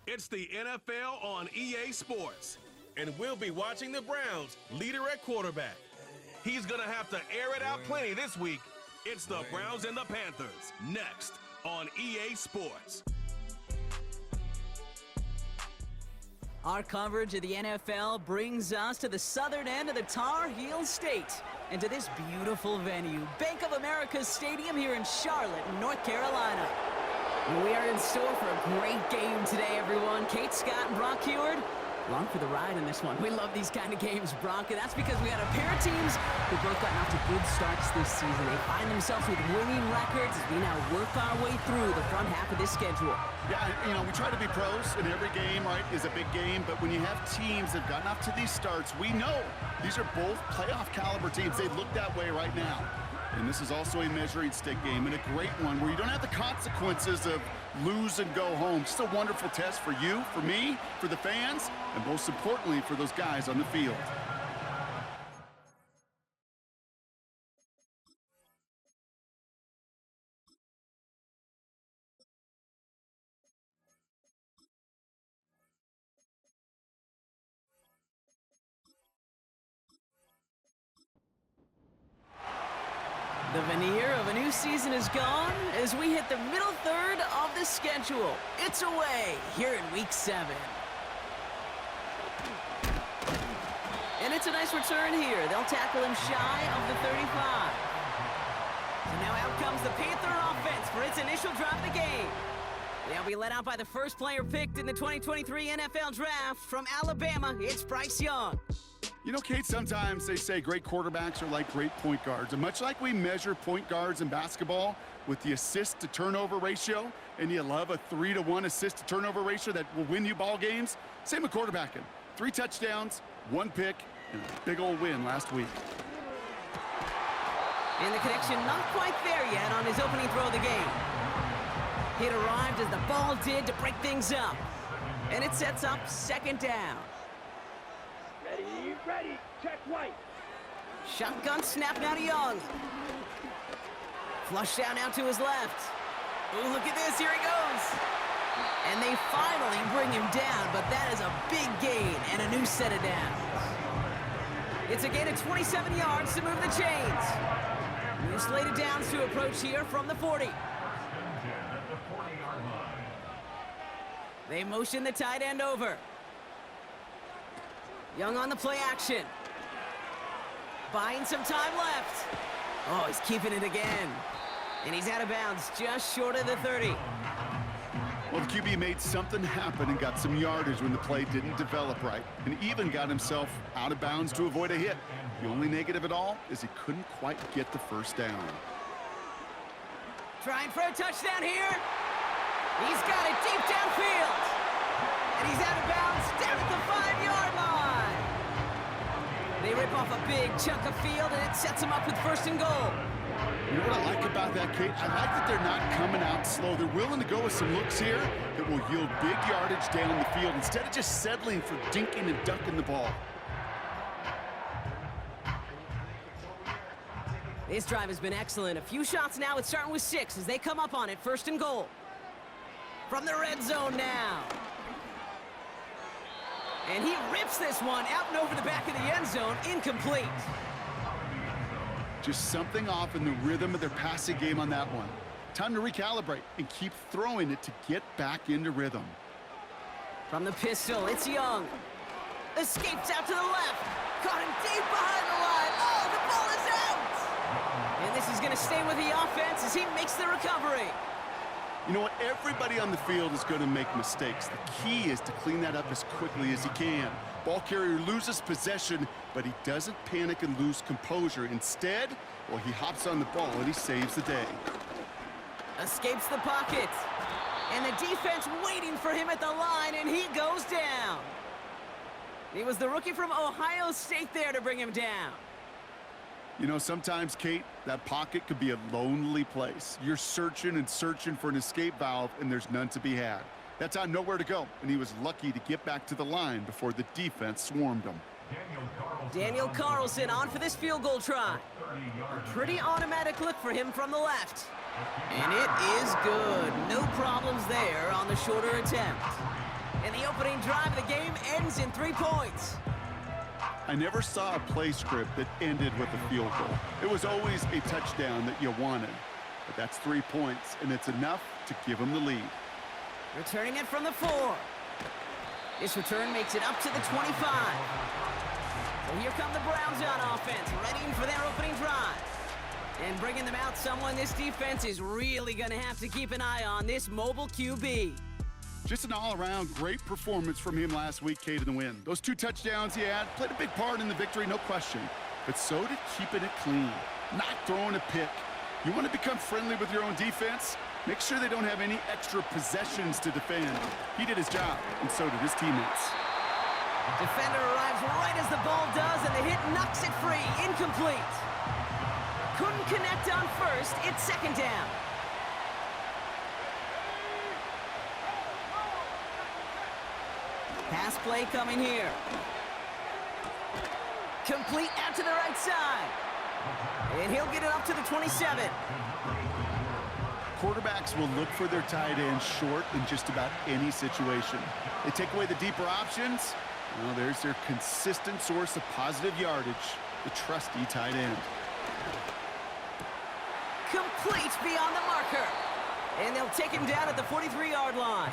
It's the NFL on EA Sports, and we'll be watching the Browns' leader at quarterback. He's going to have to air it out plenty this week. It's the Browns and the Panthers, next on EA Sports. Our coverage of the NFL brings us to the southern end of the Tar Heel State and to this beautiful venue, Bank of America Stadium here in Charlotte, North Carolina. We are in store for a great game today, everyone. Kate Scott and Brock Heward, along for the ride in this one. We love these kind of games, Brock, and that's because we got a pair of teams who both gotten off to good starts this season. They find themselves with winning records as we now work our way through the front half of this schedule. Yeah, you know, we try to be pros, and every game, right, is a big game, but when you have teams that have gotten off to these starts, we know these are both playoff caliber teams. They look that way right now. And this is also a measuring stick game, and a great one where you don't have the consequences of lose and go home. Just a wonderful test for you, for me, for the fans, and most importantly, for those guys on the field. The veneer of a new season is gone as we hit the middle third of the schedule. It's away here in Week 7. And it's a nice return here. They'll tackle him shy of the 35. So now out comes the Panther offense for its initial drive of the game. They'll be led out by the first player picked in the 2023 NFL Draft from Alabama. It's Bryce Young. You know, Kate, sometimes they say great quarterbacks are like great point guards. And much like we measure point guards in basketball with the assist-to-turnover ratio, and you love a 3-to-1 assist-to-turnover ratio that will win you ball games, same with quarterbacking. 3 touchdowns, 1 pick, and a big old win last week. And the connection not quite there yet on his opening throw of the game. It arrived as the ball did to break things up. And it sets up second down. Ready, check white. Shotgun snap now to Young. Flush down out to his left. Oh, look at this, here he goes. And they finally bring him down, but that is a big gain and a new set of downs. It's a gain of 27 yards to move the chains. New slated downs to approach here from the 40. They motion the tight end over. Young on the play action. Buying some time left. Oh, he's keeping it again. And he's out of bounds just short of the 30. Well, the QB made something happen and got some yardage when the play didn't develop right, and even got himself out of bounds to avoid a hit. The only negative at all is he couldn't quite get the first down. Trying for a touchdown here. He's got it deep downfield. And he's out of bounds down at the 5-yard line. They rip off a big chunk of field, and it sets them up with first and goal. You know what I like about that, Kate? I like that they're not coming out slow. They're willing to go with some looks here that will yield big yardage down the field instead of just settling for dinking and ducking the ball. This drive has been excellent. A few shots now. It's starting with 6 as they come up on it. First and goal. From the red zone now. And he rips this one out and over the back of the end zone. Incomplete. Just something off in the rhythm of their passing game on that one. Time to recalibrate and keep throwing it to get back into rhythm. From the pistol, it's Young. Escapes out to the left. Caught him deep behind the line. Oh, the ball is out! And this is going to stay with the offense as he makes the recovery. You know what? Everybody on the field is going to make mistakes. The key is to clean that up as quickly as he can. Ball carrier loses possession, but he doesn't panic and lose composure. Instead, well, he hops on the ball and he saves the day. Escapes the pocket. And the defense waiting for him at the line, and he goes down. He was the rookie from Ohio State there to bring him down. You know, sometimes, Kate, that pocket could be a lonely place. You're searching and searching for an escape valve, and there's none to be had. That time, nowhere to go, and he was lucky to get back to the line before the defense swarmed him. Daniel Carlson on for this field goal try. A pretty automatic look for him from the left. And it is good. No problems there on the shorter attempt. And the opening drive of the game ends in 3 points. I never saw a play script that ended with a field goal. It was always a touchdown that you wanted. But that's 3 points, and it's enough to give them the lead. Returning it from the 4. This return makes it up to the 25. So here come the Browns on offense, ready for their opening drive. And bringing them out someone this defense is really going to have to keep an eye on, this mobile QB. Just an all-around great performance from him last week, Kate, in the win. Those 2 touchdowns he had played a big part in the victory, no question. But so did keeping it clean, not throwing a pick. You want to become friendly with your own defense? Make sure they don't have any extra possessions to defend. He did his job, and so did his teammates. Defender arrives right as the ball does, and the hit knocks it free. Incomplete. Couldn't connect on first. It's second down. Pass play coming here. Complete out to the right side. And he'll get it up to the 27. Quarterbacks will look for their tight end short in just about any situation. They take away the deeper options. Well, there's their consistent source of positive yardage, the trusty tight end. Complete beyond the marker. And they'll take him down at the 43-yard line.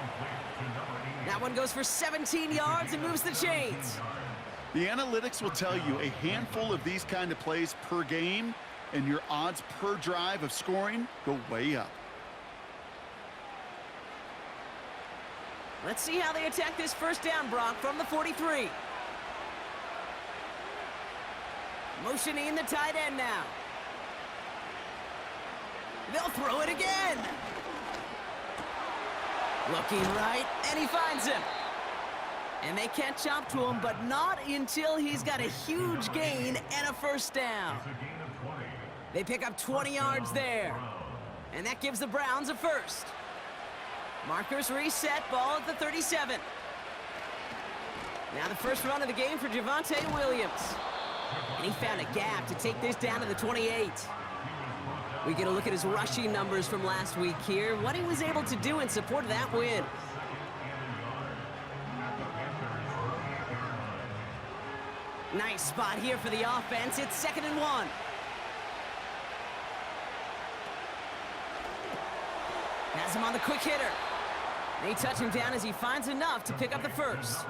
That one goes for 17 yards and moves the chains. The analytics will tell you a handful of these kind of plays per game, and your odds per drive of scoring go way up. Let's see how they attack this first down, Brock, from the 43. Motioning the tight end now. They'll throw it again. Looking right, and he finds him. And they catch up to him, but not until he's got a huge gain and a first down. They pick up 20 yards there. And that gives the Browns a first. Markers reset, ball at the 37. Now the first run of the game for Javonte Williams. And he found a gap to take this down to the 28. We get a look at his rushing numbers from last week here, what he was able to do in support of that win. Nice spot here for the offense. It's 2nd and 1. Has him on the quick hitter. They touch him down as he finds enough to pick up the first.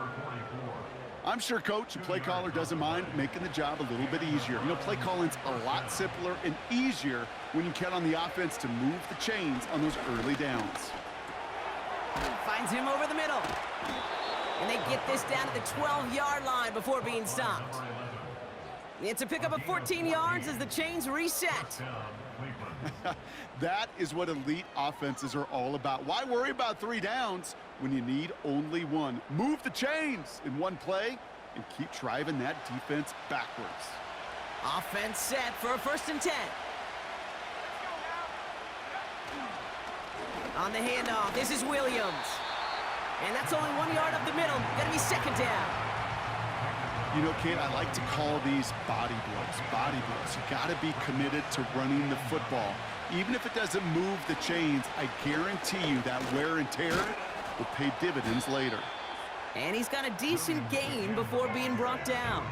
I'm sure coach and play caller doesn't mind making the job a little bit easier. You know, play calling's a lot simpler and easier when you count on the offense to move the chains on those early downs. Finds him over the middle. And they get this down to the 12-yard line before being stopped. It's a pickup of 14 yards as the chains reset. That is what elite offenses are all about. Why worry about 3 downs when you need only 1? Move the chains in one play and keep driving that defense backwards. Offense set for a 1st and 10. On the handoff, this is Williams. And that's only 1 yard up the middle. Gonna be 2nd down. You know, Kate, I like to call these body blows. Body blows. You got to be committed to running the football. Even if it doesn't move the chains, I guarantee you that wear and tear will pay dividends later. And he's got a decent gain before being brought down.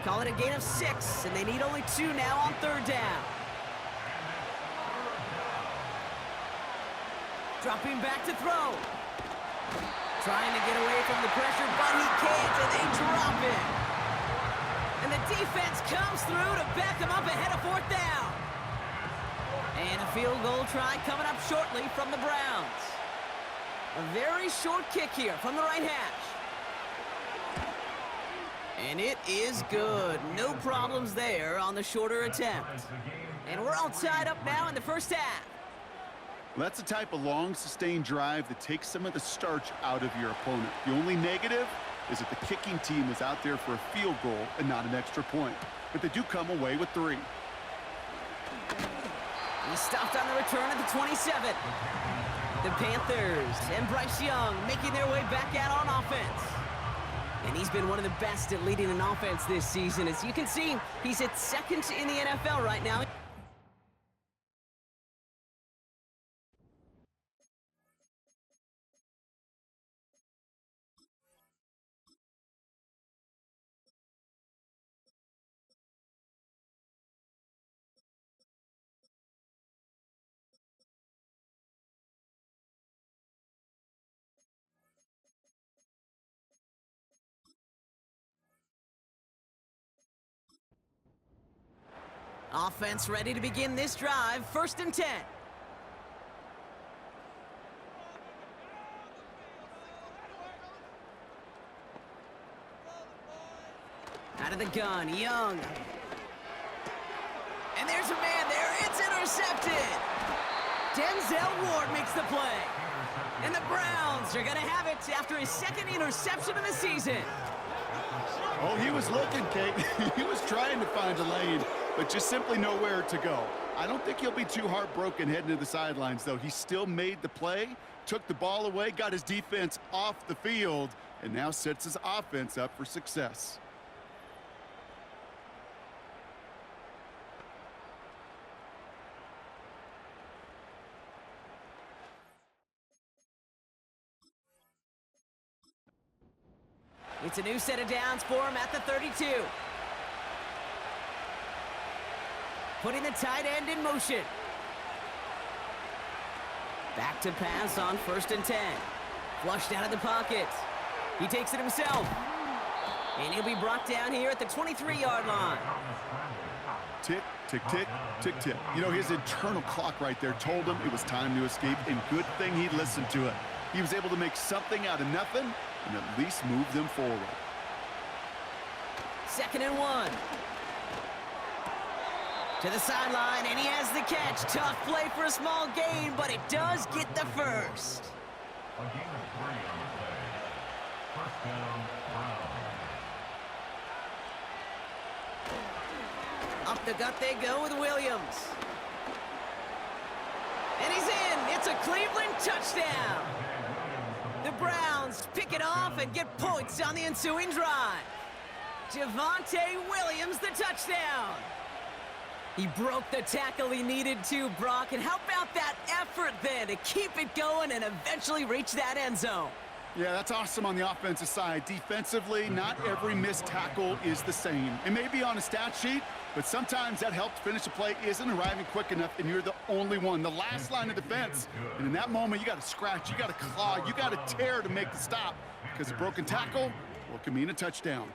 Call it a gain of 6, and they need only 2 now on 3rd down. Dropping back to throw. Trying to get away from the pressure, but he can't, and they drop it. And the defense comes through to back him up ahead of 4th down. And a field goal try coming up shortly from the Browns. A very short kick here from the right hash. And it is good. No problems there on the shorter attempt. And we're all tied up now in the first half. Well, that's the type of long, sustained drive that takes some of the starch out of your opponent. The only negative is that the kicking team is out there for a field goal and not an extra point. But they do come away with 3. He stopped on the return at the 27. The Panthers and Bryce Young making their way back out on offense. And he's been one of the best at leading an offense this season. As you can see, he's at 2nd in the NFL right now. Offense ready to begin this drive. 1st and 10. Out of the gun, Young. And there's a man there. It's intercepted. Denzel Ward makes the play. And the Browns are going to have it after his 2nd interception of the season. Oh, he was looking, Kate. He was trying to find a lane, but just simply nowhere to go. I don't think he'll be too heartbroken heading to the sidelines, though. He still made the play, took the ball away, got his defense off the field, and now sets his offense up for success. It's a new set of downs for him at the 32. Putting the tight end in motion. Back to pass on 1st and 10. Flushed out of the pocket. He takes it himself. And he'll be brought down here at the 23-yard line. Tick, tick, tick, tick, tick. You know, his internal clock right there told him it was time to escape, and good thing he listened to it. He was able to make something out of nothing and at least move them forward. 2nd and 1. To the sideline, and he has the catch. Tough play for a small gain, but it does get the first. A gain of 3 on the play. 1st down, Browns. Up the gut they go with Williams. And he's in. It's a Cleveland touchdown. The Browns pick it off and get points on the ensuing drive. Javonte Williams, the touchdown. He broke the tackle he needed to, Brock. And how about that effort then to keep it going and eventually reach that end zone? Yeah, that's awesome on the offensive side. Defensively, not every missed tackle is the same. It may be on a stat sheet, but sometimes that help to finish a play isn't arriving quick enough, and you're the only one. The last line of defense. And in that moment, you got to scratch, you got to claw, you got to tear to make the stop. Because a broken tackle, well, can mean a touchdown.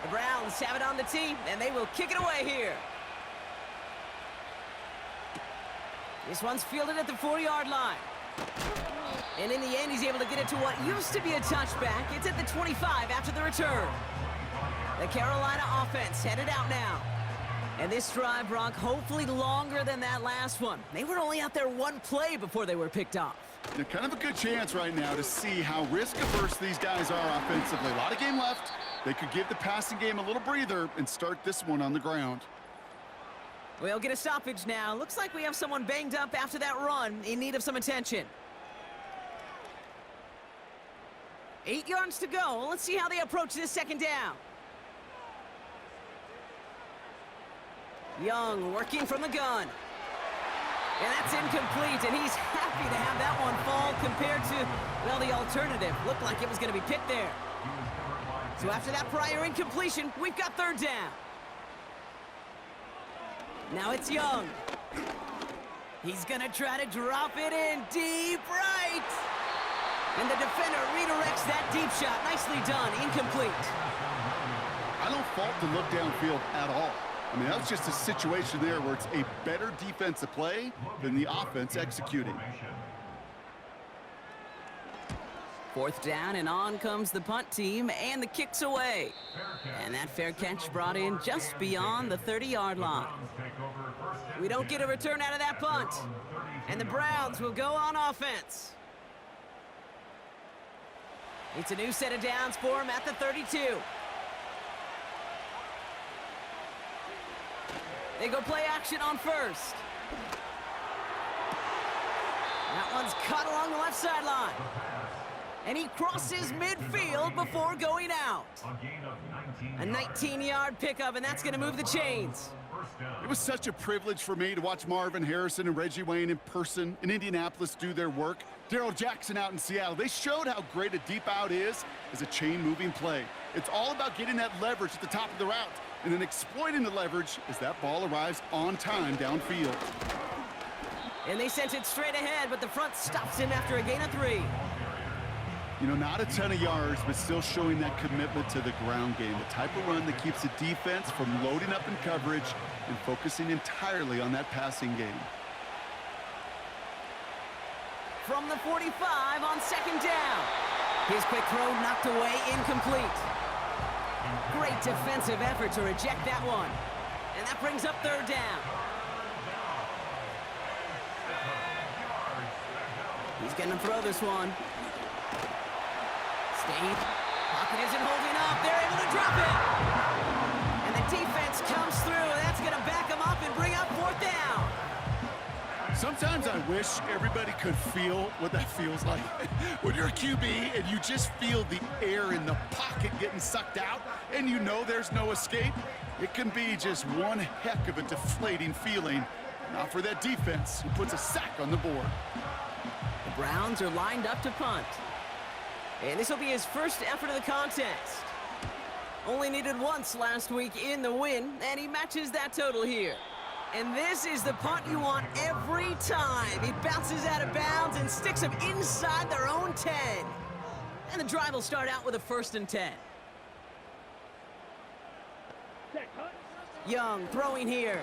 The Browns have it on the tee, and they will kick it away here. This one's fielded at the 4-yard line. And in the end, he's able to get it to what used to be a touchback. It's at the 25 after the return. The Carolina offense headed out now. And this drive, Brock, hopefully longer than that last one. They were only out there one play before they were picked off. Yeah, kind of a good chance right now to see how risk-averse these guys are offensively. A lot of game left. They could give the passing game a little breather and start this one on the ground. We'll get a stoppage now. Looks like we have someone banged up after that run in need of some attention. 8 yards to go. Let's see how they approach this 2nd down. Young working from the gun. And that's incomplete, and he's happy to have that one fall compared to, well, the alternative. Looked like it was going to be picked there. So after that prior incompletion, we've got 3rd down. Now it's Young. He's going to try to drop it in deep right. And the defender redirects that deep shot. Nicely done. Incomplete. I don't fault the look downfield at all. I mean, that was just a situation there where it's a better defensive play than the offense executing. 4th down, and on comes the punt team, and the kick's away. And that fair catch brought in just beyond the 30-yard line. We don't get a return out of that punt. And the Browns will go on offense. It's a new set of downs for him at the 32. They go play action on 1st. That one's cut along the left sideline. And he crosses midfield before going out. A 19-yard pickup, and that's going to move the chains. It was such a privilege for me to watch Marvin Harrison and Reggie Wayne in person in Indianapolis do their work. Darrell Jackson out in Seattle. They showed how great a deep out is as a chain-moving play. It's all about getting that leverage at the top of the route and then exploiting the leverage as that ball arrives on time downfield. And they sent it straight ahead, but the front stops him after a gain of 3. You know, not a ton of yards, but still showing that commitment to the ground game. The type of run that keeps the defense from loading up in coverage and focusing entirely on that passing game. From the 45 on second down. His quick throw knocked away, incomplete. Great defensive effort to reject that one. And that brings up third down. He's going to throw this one. Steve, pocket isn't holding up. They're able to drop it. And the defense comes through. That's going to back them up and bring up fourth down. Sometimes I wish everybody could feel what that feels like. When you're a QB and you just feel the air in the pocket getting sucked out and you know there's no escape, it can be just one heck of a deflating feeling. Not for that defense who puts a sack on the board. The Browns are lined up to punt. And this will be his first effort of the contest. Only needed once last week in the win, and he matches that total here. And this is the punt you want every time. It bounces out of bounds and sticks them inside their own 10. And the drive will start out with a 1st and 10. Young throwing here.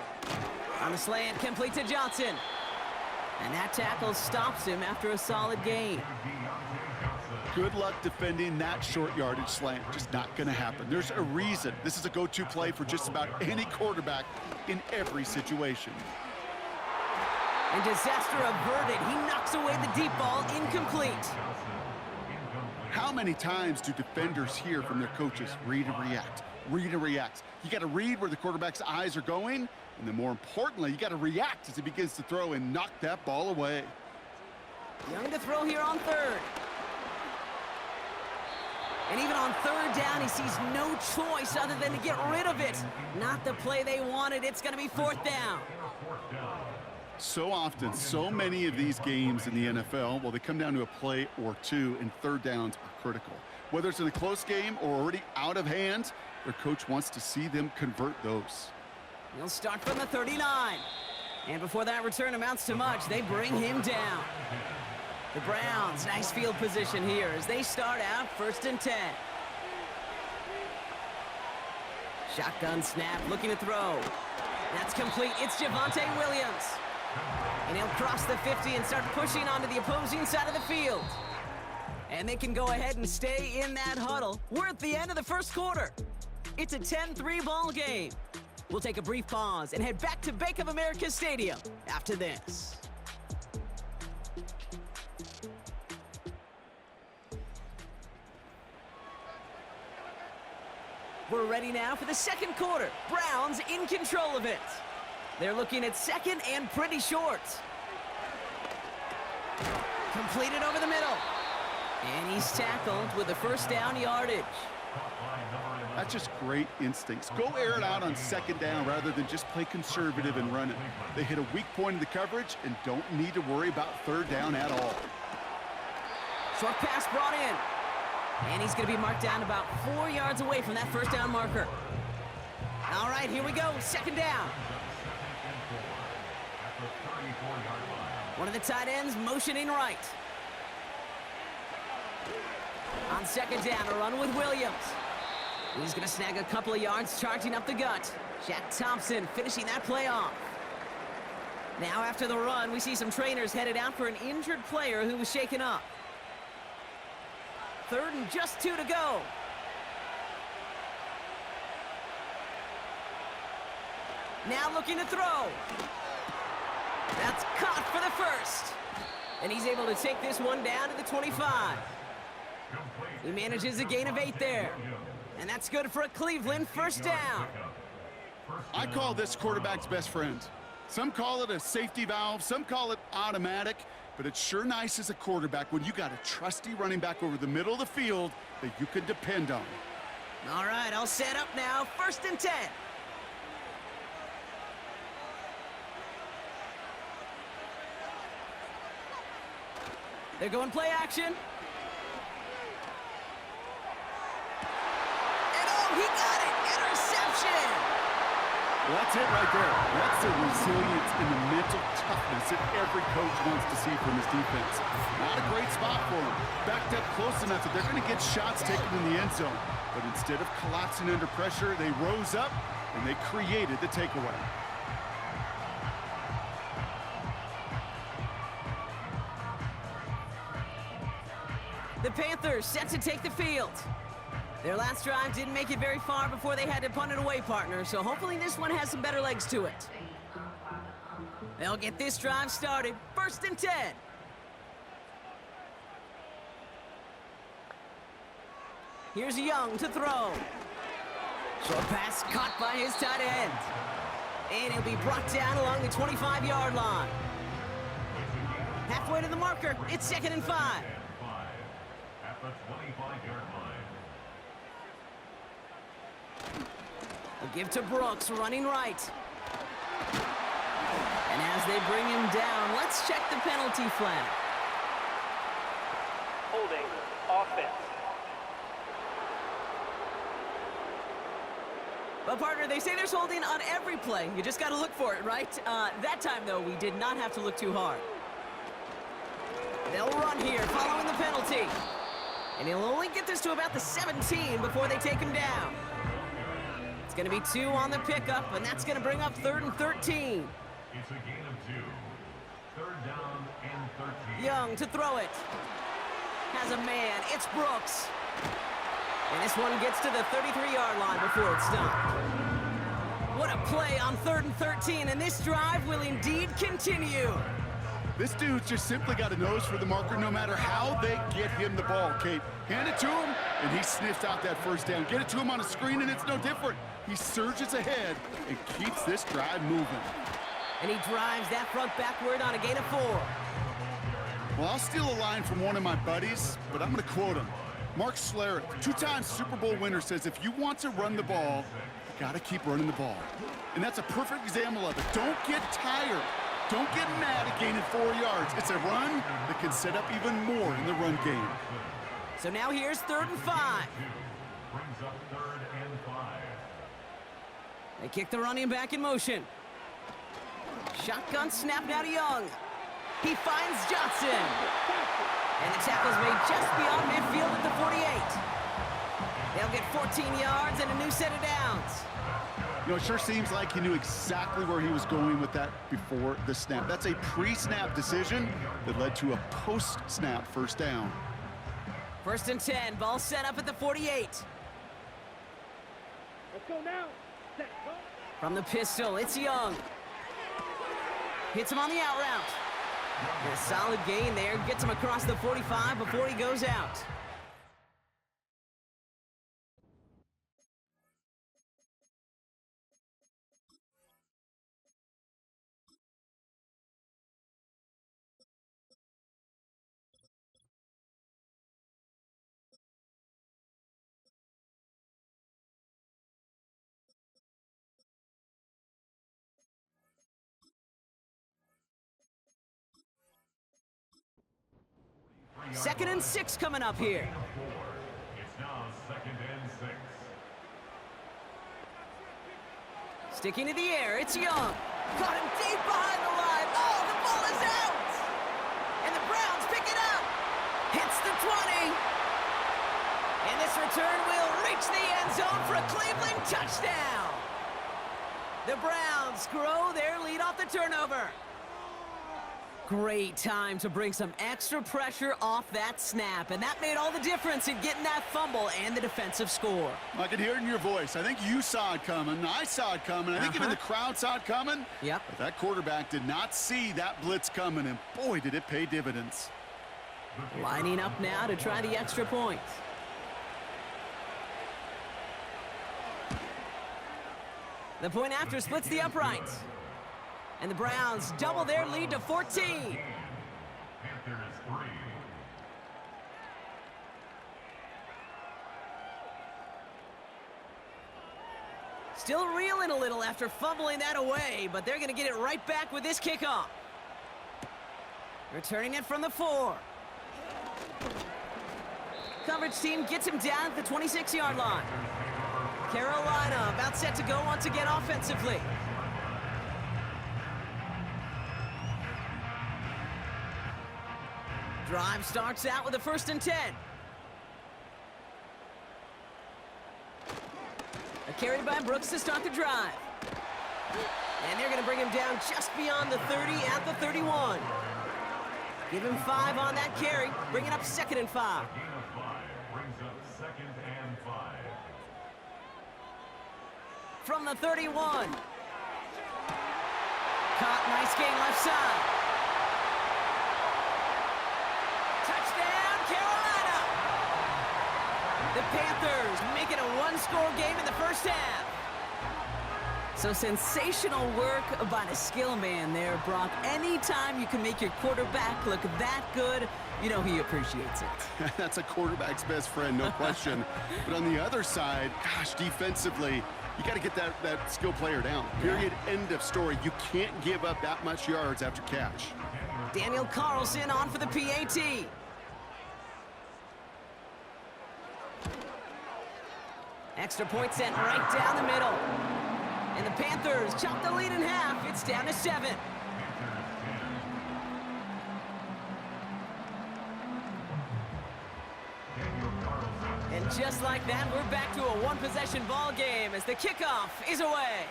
On the slant, complete to Johnson. And that tackle stops him after a solid gain. Good luck defending that short yardage slant. Just not going to happen. There's a reason this is a go-to play for just about any quarterback in every situation. And disaster averted. He knocks away the deep ball, incomplete. How many times do defenders hear from their coaches, read and react, read and react? You got to read where the quarterback's eyes are going, and then more importantly, you got to react as he begins to throw and knock that ball away. Young to throw here on third. And even on third down, he sees no choice other than to get rid of it. Not the play they wanted. It's going to be fourth down. So often, so many of these games in the NFL, well, they come down to a play or two, and third downs are critical. Whether it's in a close game or already out of hand, their coach wants to see them convert those. He'll start from the 39. And before that return amounts to much, they bring him down. The Browns, nice field position here as they start out 1st and 10. Shotgun snap, looking to throw. That's complete. It's Javonte Williams. And he'll cross the 50 and start pushing onto the opposing side of the field. And they can go ahead and stay in that huddle. We're at the end of the first quarter. It's a 10-3 ball game. We'll take a brief pause and head back to Bank of America Stadium after this. We're ready now for the second quarter. Browns in control of it. They're looking at second and pretty short. Completed over the middle. And he's tackled with the first down yardage. That's just great instincts. Go air it out on second down rather than just play conservative and run it. They hit a weak point in the coverage and don't need to worry about third down at all. Short pass brought in. And he's going to be marked down about 4 yards away from that first down marker. All right, here we go. Second down. One of the tight ends motioning right. On second down, a run with Williams. He's going to snag a couple of yards charging up the gut. Shaq Thompson finishing that play off. Now after the run, we see some trainers headed out for an injured player who was shaken up. 3rd and just 2 to go. Now looking to throw. That's caught for the first. And he's able to take this one down to the 25. He manages a gain of 8 there. And that's good for a Cleveland first down. I call this quarterback's best friend. Some call it a safety valve, some call it automatic, but it's sure nice as a quarterback when you got a trusty running back over the middle of the field that you can depend on. All right, all set up now. 1st and 10. They're going play action. And oh, he got it! Interception! Well, that's it right there. That's the resilience and the mental toughness that every coach wants to see from his defense. Not a great spot for him. Backed up close enough that they're going to get shots taken in the end zone. But instead of collapsing under pressure, they rose up and they created the takeaway. The Panthers set to take the field. Their last drive didn't make it very far before they had to punt it away, partner, so hopefully this one has some better legs to it. They'll get this drive started. 1st and 10. Here's Young to throw. Short pass caught by his tight end. And he'll be brought down along the 25-yard line. Halfway to the marker, it's 2nd and 5. At the 25-yard line. They'll give to Brooks, running right. And as they bring him down, let's check the penalty flag. Holding offense. But partner, they say there's holding on every play. You just got to look for it, right? That time, though, we did not have to look too hard. They'll run here, following the penalty. And he'll only get this to about the 17 before they take him down. It's going to be 2 on the pickup, and that's going to bring up 3rd and 13. It's a gain of 2. 3rd down and 13. Young to throw it. Has a man. It's Brooks. And this one gets to the 33-yard line before it's stopped. What a play on 3rd and 13, and this drive will indeed continue. This dude's just simply got a nose for the marker no matter how they get him the ball, Kate. Hand it to him, and he sniffs out that 1st down. Get it to him on a screen, and it's no different. He surges ahead and keeps this drive moving. And he drives that front backward on a gain of 4. Well, I'll steal a line from one of my buddies, but I'm going to quote him. Mark Schlereth, 2-time Super Bowl winner, says if you want to run the ball, you got to keep running the ball. And that's a perfect example of it. Don't get tired. Don't get mad at gaining 4 yards. It's a run that can set up even more in the run game. So now here's 3rd and 5. Brings up 3rd and 5. They kick the running back in motion. Shotgun snap now to Young. He finds Johnson. And the tackle's made just beyond midfield at the 48. They'll get 14 yards and a new set of downs. You know, it sure seems like he knew exactly where he was going with that before the snap. That's a pre-snap decision that led to a post-snap 1st down. 1st and 10, ball set up at the 48. Let's go now. Set, go. From the pistol, it's Young. Hits him on the out route. And a solid gain there, gets him across the 45 before he goes out. Second and 6 coming up here. It's now 2nd and 6. Sticking to the air, it's Young. Caught him deep behind the line. Oh, the ball is out! And the Browns pick it up. Hits the 20. And this return will reach the end zone for a Cleveland touchdown. The Browns grow their lead off the turnover. Great time to bring some extra pressure off that snap, and that made all the difference in getting that fumble and the defensive score. I can hear it in your voice. I think you saw it coming. I saw it coming. I think even the crowd saw it coming. Yep. But that quarterback did not see that blitz coming, and boy, did it pay dividends. Lining up now to try the extra point. The point after splits the uprights. And the Browns double their lead to 14. Panthers 3. Still reeling a little after fumbling that away, but they're going to get it right back with this kickoff. Returning it from the 4. Coverage team gets him down at the 26-yard line. Carolina about set to go once again offensively. Drive starts out with a 1st and 10. A carry by Brooks to start the drive. And they're going to bring him down just beyond the 30 at the 31. Give him 5 on that carry, bring it up 2nd and 5. Gain of 5 brings up 2nd and 5. From the 31. Caught, nice gain left side. Touchdown, Carolina! The Panthers make it a 1-score game in the first half. So sensational work by the skill man there, Brock. Anytime you can make your quarterback look that good, you know he appreciates it. That's a quarterback's best friend, no question. But on the other side, gosh, defensively, you got to get that skill player down. Period, end of story. You can't give up that much yards after catch. Daniel Carlson on for the PAT. Extra point sent right down the middle. And the Panthers chop the lead in half. It's down to 7. And just like that, we're back to a 1-possession ball game as the kickoff is away.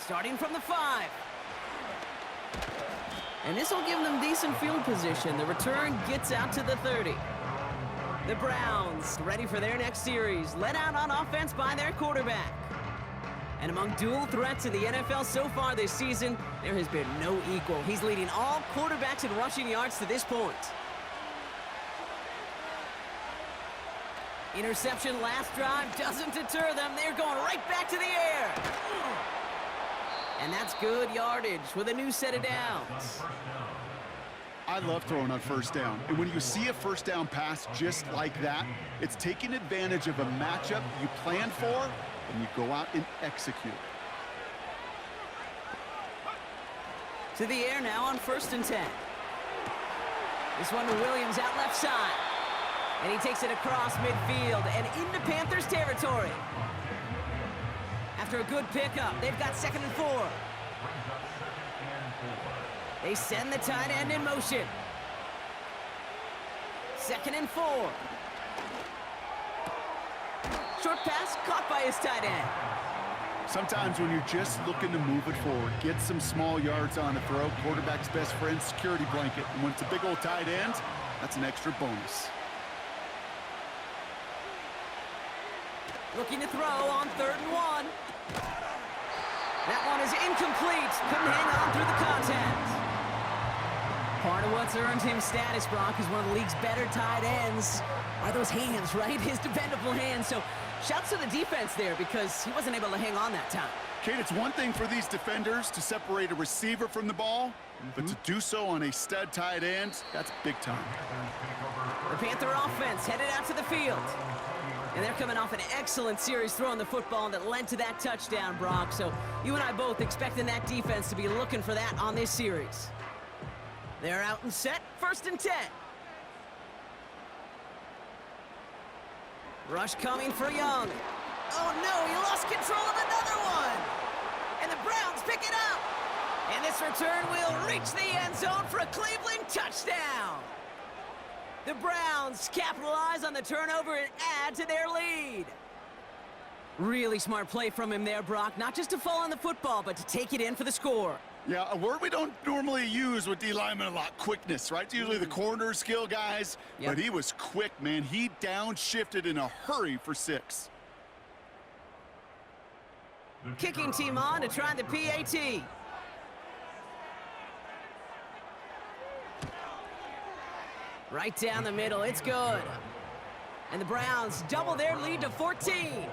Starting from the 5. And this will give them decent field position. The return gets out to the 30. The Browns ready for their next series, led out on offense by their quarterback. And among dual threats in the NFL so far this season, there has been no equal. He's leading all quarterbacks in rushing yards to this point. Interception last drive doesn't deter them. They're going right back to the air. And that's good yardage with a new set of downs. I love throwing on 1st down. And when you see a 1st down pass just like that, it's taking advantage of a matchup you planned for, and you go out and execute. To the air now on 1st and 10. This one to Williams out left side. And he takes it across midfield and into Panthers territory. After a good pickup, they've got 2nd and 4. They send the tight end in motion. 2nd and 4. Short pass caught by his tight end. Sometimes when you're just looking to move it forward, get some small yards on a throw, quarterback's best friend, security blanket. And when it's a big old tight end, that's an extra bonus. Looking to throw on 3rd and 1. That one is incomplete. Couldn't hang on through the contact. Part of what's earned him status, Brock, is one of the league's better tight ends. Are those hands, right? His dependable hands. So shouts to the defense there because he wasn't able to hang on that time. Kate, it's one thing for these defenders to separate a receiver from the ball, but to do so on a stud tight end, that's big time. The Panther offense headed out to the field. And they're coming off an excellent series throwing the football that led to that touchdown, Brock. So you and I both expecting that defense to be looking for that on this series. They're out and set, 1st and 10. Rush coming for Young. Oh no, he lost control of another one. And the Browns pick it up. And this return will reach the end zone for a Cleveland touchdown. The Browns capitalize on the turnover and add to their lead. Really smart play from him there, Brock. Not just to fall on the football, but to take it in for the score. Yeah, a word we don't normally use with D linemen a lot, quickness, right? It's usually the corner skill guys, but he was quick, man. He downshifted in a hurry for 6. Kicking team on to try the PAT. Right down the middle, it's good. And the Browns double their lead to 14.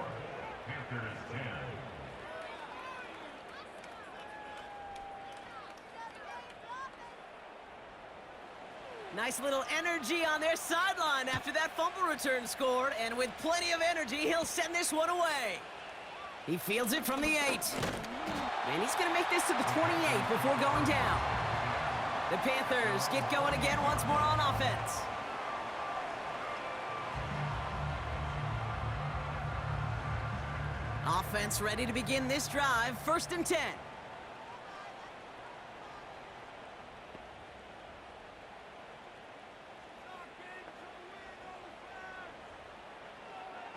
Nice little energy on their sideline after that fumble return scored, and with plenty of energy, he'll send this one away. He fields it from the 8. And he's going to make this to the 28 before going down. The Panthers get going again once more on offense. Offense ready to begin this drive, 1st and 10.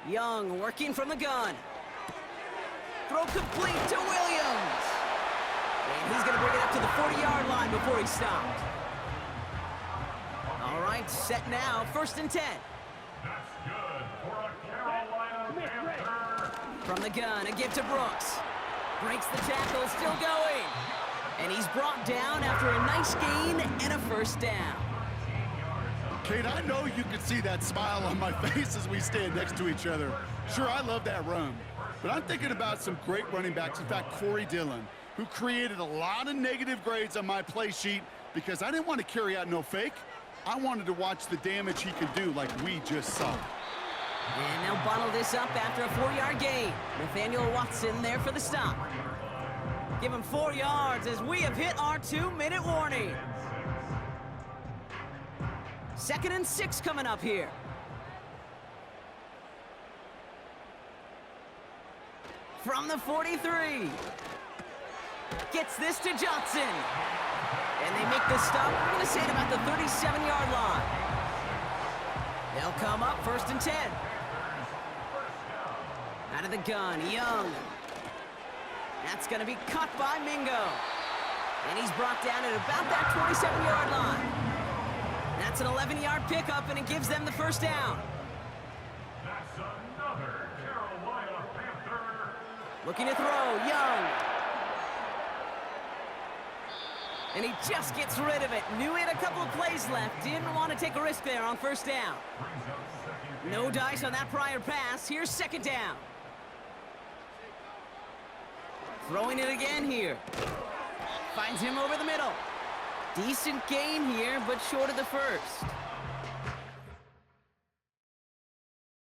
Young working from the gun. Throw complete to Williams. And he's going to bring it up to the 40-yard line before he stopped. All right, set now, 1st and 10. That's good for a Carolina Panther. From the gun, a give to Brooks. Breaks the tackle, still going. And he's brought down after a nice gain and a 1st down. Kate, I know you can see that smile on my face as we stand next to each other. Sure, I love that run. But I'm thinking about some great running backs. In fact, Corey Dillon, who created a lot of negative grades on my play sheet because I didn't want to carry out no fake. I wanted to watch the damage he could do like we just saw. And they'll bottle this up after a 4-yard gain. Nathaniel Watson there for the stop. Give him 4 yards as we have hit our 2-minute warning. 2nd and 6 coming up here. From the 43. Gets this to Johnson. And they make the stop, we're going to say it about the 37-yard line. They'll come up 1st and 10. Out of the gun, Young. That's going to be caught by Mingo. And he's brought down at about that 27-yard line. That's an 11-yard pickup, and it gives them the 1st down. That's another Carolina Panther. Looking to throw, Young. And he just gets rid of it. Knew he had a couple of plays left. Didn't want to take a risk there on 1st down. No dice on that prior pass. Here's 2nd down. Throwing it again here. Finds him over the middle. Decent gain here, but short of the 1st.